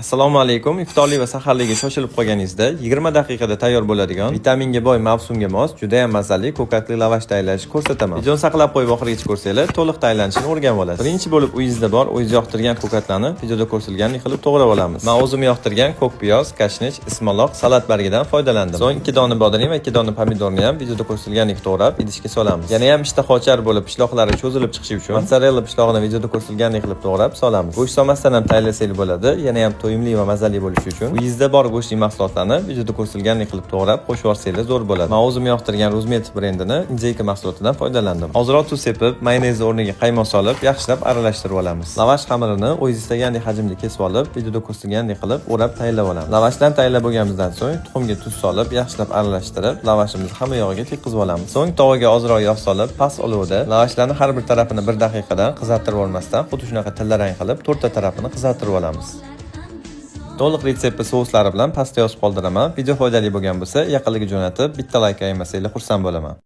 Assalomu alaykum. Iftorlik va saharlikka shoshilib qolganingizda 20 daqiqada tayyor bo'ladigan, vitaminga boy, mavsumga mos, juda ham mazali ko'katli lavash tayyorlashni ko'rsataman. Videoni saqlab qo'yib oxirigacha ko'rsanglar, to'liq tayyorlanishini o'rganib olasiz. Birinchi bo'lib uyingizda bor, o'zingiz yoqtirgan ko'katlarni videoda ko'rsatilgandek qilib to'g'rab olamiz. Men o'zim yoqtirgan ko'k piyoz, kashnich, ismaloq, salat bargidan foydalandim. So'ng 2 dona bodring va 2 dona pomidorni ham videoda ko'rsatilgandek to'g'rab idishga solamiz. Yana ham ishtahochar bo'lib pishloqlari cho'zilib chiqishi uchun mozzarella pishlog'ini videoda ko'rsatilgandek qilib to'g'rab solamiz. Go'sht solmasdan ham tayyorlasangiz bo'ladi. Yana ham to'yimli va mazali bo'lishi uchun uyingizda bor go'shtli mahsulotlarni videoda ko'rsatilgandek qilib to'g'rab qo'shib yorsangiz zo'r bo'ladi. Men o'zim yoqtirgan Rozmetov brendining injeyka mahsulotidan foydalandim. Ozroq tuz sepib, mayonez o'rniga qaymoq solib, yaxshilab aralashtirib olamiz. Lavash xamirini o'zingiz istagandek hajmda kesib olib, videoda ko'rsatilgandek qilib o'rab tayyorlab olamiz. Lavashdan tayyorlab bo'lganimizdan so'ng tuxumga tuz solib, yaxshilab aralashtirib, lavashimizni hamma yog'iga tekkizib olamiz. So'ng tovaga ozroq yog' solib, past olovda lavashlarni har bir tarafini 1 daqiqadan qizartirib olmasdan, xuddi shunaqa tillarang qilib, to'rtta tarafini qizartirib olamiz. To'liq retsepti souslari bilan pastga yozib qoldiraman. Video foydali bo'lgan bo'lsa, yaqinlarga jo'natib, bitta like aytmasanglar xursand bo'laman.